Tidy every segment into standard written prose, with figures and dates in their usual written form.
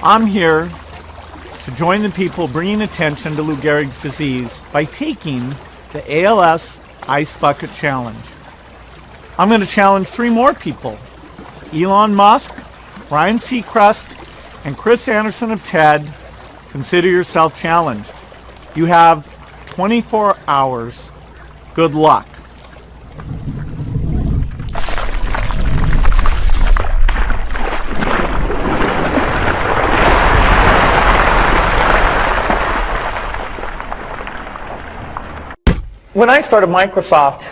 I'm here to join the people bringing attention to Lou Gehrig's disease by taking the ALS Ice Bucket Challenge. I'm going to challenge 3 more people: Elon Musk, Ryan Seacrest, and Chris Anderson of TED. Consider yourself challenged. You have 24 hours. Good luck. When I started Microsoft,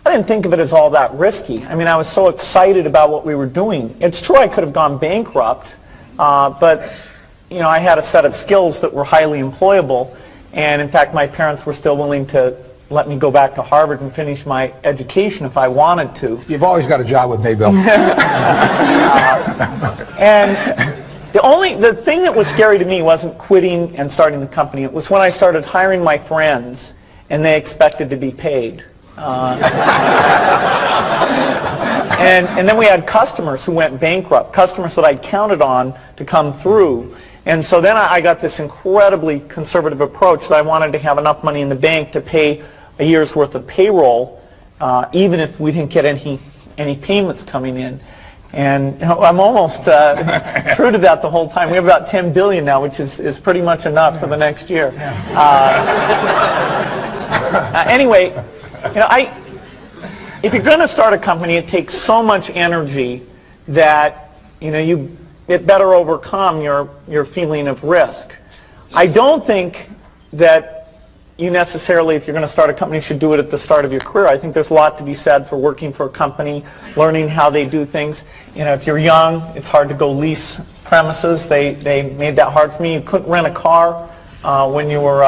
I didn't think of it as all that risky. I mean, I was so excited about what we were doing. It's true I could have gone bankrupt, but you know, I had a set of skills that were highly employable, and in fact, my parents were still willing to let me go back to Harvard and finish my education if I wanted to. You've always got a job with me, Bill. And the thing that was scary to me wasn't quitting and starting the company. It was when I started hiring my friends and they expected to be paid. And then we had customers who went bankrupt, customers that I'd counted on to come through. And so then I got this incredibly conservative approach that I wanted to have enough money in the bank to pay a year's worth of payroll, even if we didn't get any payments coming in. And you know, I'm almost true to that the whole time. We have about 10 billion now, which is pretty much enough for the next year. Anyway, you know, if you're going to start a company, it takes so much energy that you know it better overcome your feeling of risk. I don't think that you necessarily, if you're going to start a company, should do it at the start of your career. I think there's a lot to be said for working for a company, learning how they do things. You know, if you're young, it's hard to go lease premises. They made that hard for me. You couldn't rent a car when you were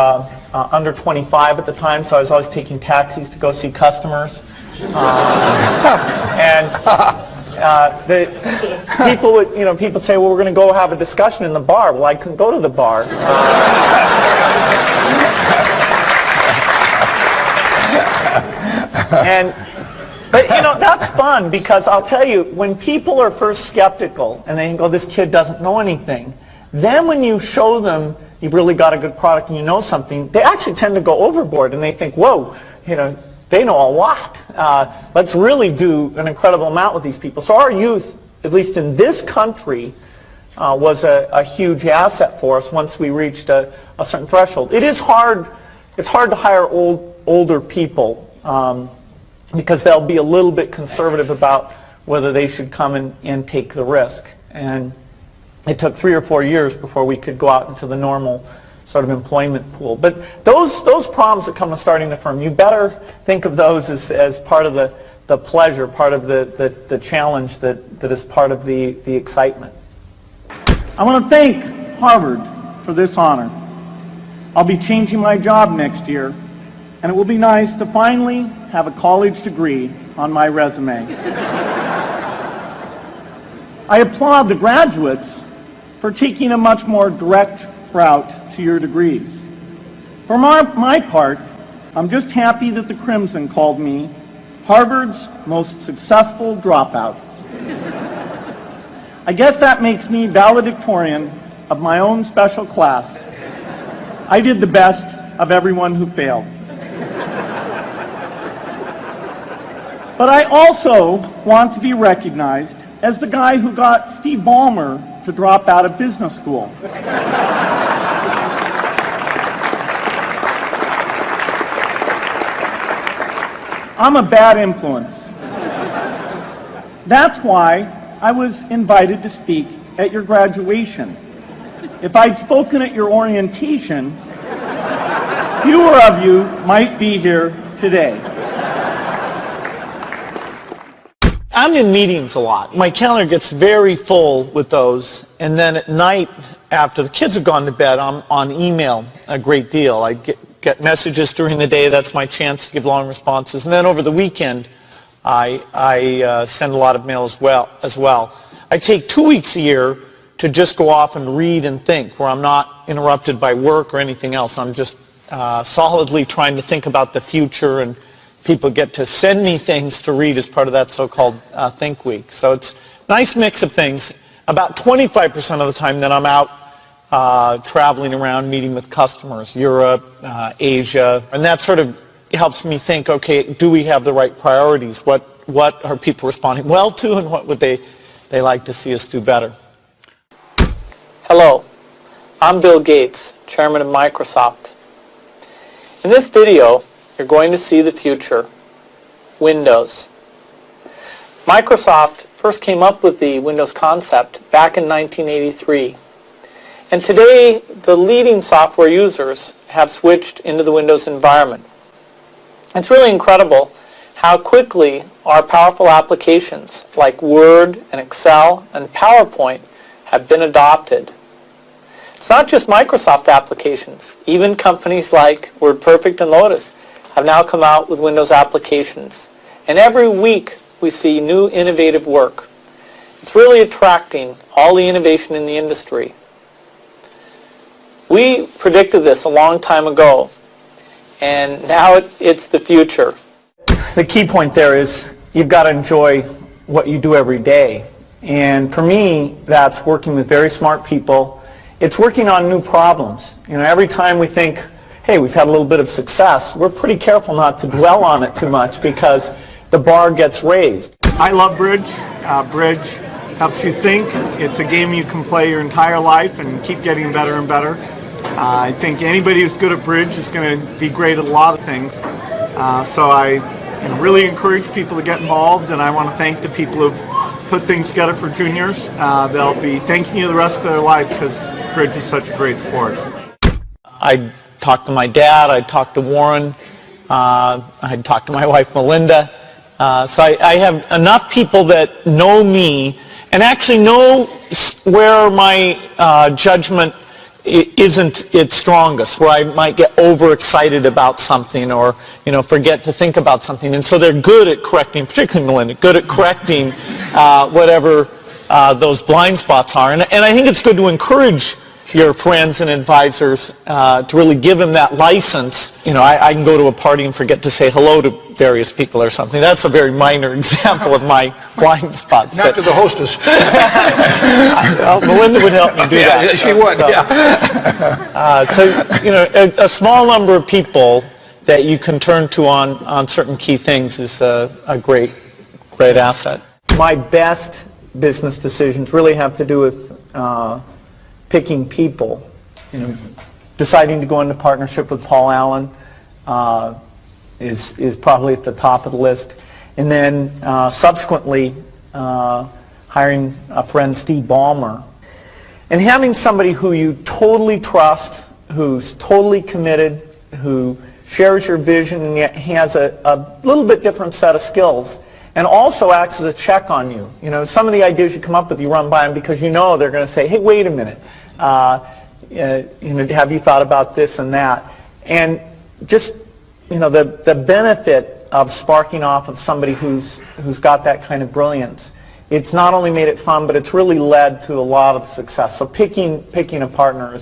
under 25 at the time, so I was always taking taxis to go see customers. And the people would, you know, people say, well, we're going to go have a discussion in the bar. Well, I couldn't go to the bar. But you know, that's fun, because I'll tell you, when people are first skeptical and they go, this kid doesn't know anything, then when you show them you've really got a good product and you know something, they actually tend to go overboard and they think, whoa, you know, they know a lot. Let's really do an incredible amount with these people. So our youth, at least in this country, was a huge asset for us once we reached a certain threshold. It's hard to hire older people because they'll be a little bit conservative about whether they should come and take the risk. And it took 3 or 4 years before we could go out into the normal sort of employment pool. But those problems that come with starting the firm, you better think of those as part of the pleasure, part of the challenge that is part of the excitement. I want to thank Harvard for this honor. I'll be changing my job next year, and it will be nice to finally have a college degree on my resume. I applaud the graduates for taking a much more direct route to your degrees. For my part, I'm just happy that the Crimson called me Harvard's most successful dropout. I guess that makes me valedictorian of my own special class. I did the best of everyone who failed. But I also want to be recognized as the guy who got Steve Ballmer to drop out of business school. I'm a bad influence. That's why I was invited to speak at your graduation. If I'd spoken at your orientation, fewer of you might be here today. I'm in meetings a lot. My calendar gets very full with those, and then at night, after the kids have gone to bed, I'm on email a great deal. I get messages during the day. That's my chance to give long responses. And then over the weekend, I send a lot of mail as well. I take 2 weeks a year to just go off and read and think, where I'm not interrupted by work or anything else. I'm just solidly trying to think about the future, and people get to send me things to read as part of that so-called Think Week. So it's a nice mix of things. about 25% of the time then I'm out traveling around, meeting with customers, Europe, Asia, and that sort of helps me think, okay, do we have the right priorities? What are people responding well to, and what would they like to see us do better? Hello, I'm Bill Gates, Chairman of Microsoft. In this video, you're going to see the future, Windows. Microsoft first came up with the Windows concept back in 1983. And today, the leading software users have switched into the Windows environment. It's really incredible how quickly our powerful applications like Word and Excel and PowerPoint have been adopted. It's not just Microsoft applications. Even companies like WordPerfect and Lotus have now come out with Windows applications. And every week we see new innovative work. It's really attracting all the innovation in the industry. We predicted this a long time ago, and now it's the future. The key point there is you've got to enjoy what you do every day. And for me, that's working with very smart people. It's working on new problems. You know, every time we think, hey, we've had a little bit of success, we're pretty careful not to dwell on it too much because the bar gets raised. I love bridge. Bridge helps you think. It's a game you can play your entire life and keep getting better and better. I think anybody who's good at bridge is going to be great at a lot of things. So I really encourage people to get involved, and I want to thank the people who've put things together for juniors. They'll be thanking you the rest of their life because bridge is such a great sport. I talked to my dad, I talked to Warren, I talked to my wife Melinda. So I have enough people that know me and actually know where my judgment isn't its strongest, where I might get overexcited about something or forget to think about something. And so they're good at correcting, particularly Melinda, good at correcting whatever those blind spots are. And I think it's good to encourage your friends and advisors to really give them that license. I can go to a party and forget to say hello to various people or something. That's a very minor example of my blind spots. Not to the hostess. Well, Melinda would help me do that. Yeah, she would, So, a small number of people that you can turn to on certain key things is a great asset. My best business decisions really have to do with picking people. Deciding to go into partnership with Paul Allen is probably at the top of the list. And then subsequently hiring a friend, Steve Ballmer. And having somebody who you totally trust, who's totally committed, who shares your vision and yet has a little bit different set of skills, and also acts as a check on you. Some of the ideas you come up with, you run by them because they're going to say, hey, wait a minute. Have you thought about this and that? And just, the benefit of sparking off of somebody who's got that kind of brilliance, it's not only made it fun, but it's really led to a lot of success. So picking a partner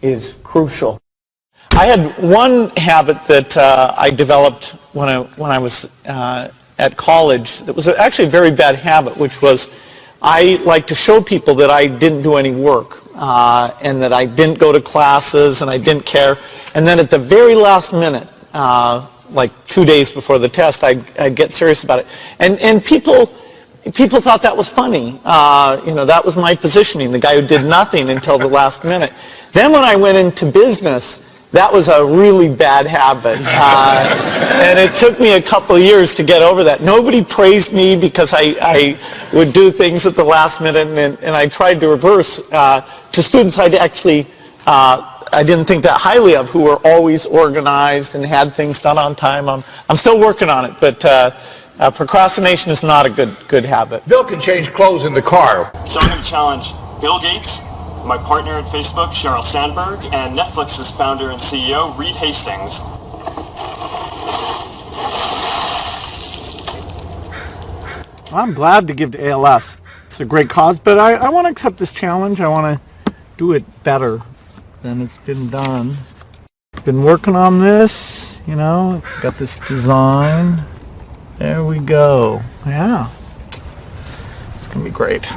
is crucial. I had one habit that I developed when I was at college that was actually a very bad habit, which was I like to show people that I didn't do any work and that I didn't go to classes and I didn't care. And then at the very last minute, like 2 days before the test, I'd get serious about it. And people thought that was funny. That was my positioning, the guy who did nothing until the last minute. Then when I went into business, that was a really bad habit. And it took me a couple of years to get over that. Nobody praised me because I would do things at the last minute, and I tried to reverse to students I didn't think that highly of, who were always organized and had things done on time. I'm still working on it, but procrastination is not a good habit. Bill can change clothes in the car. So I'm going to challenge Bill Gates, my partner at Facebook, Sheryl Sandberg, and Netflix's founder and CEO, Reed Hastings. I'm glad to give to ALS. It's a great cause, but I want to accept this challenge. I want to do it better than it's been done. Been working on this, got this design. There we go. Yeah. It's going to be great.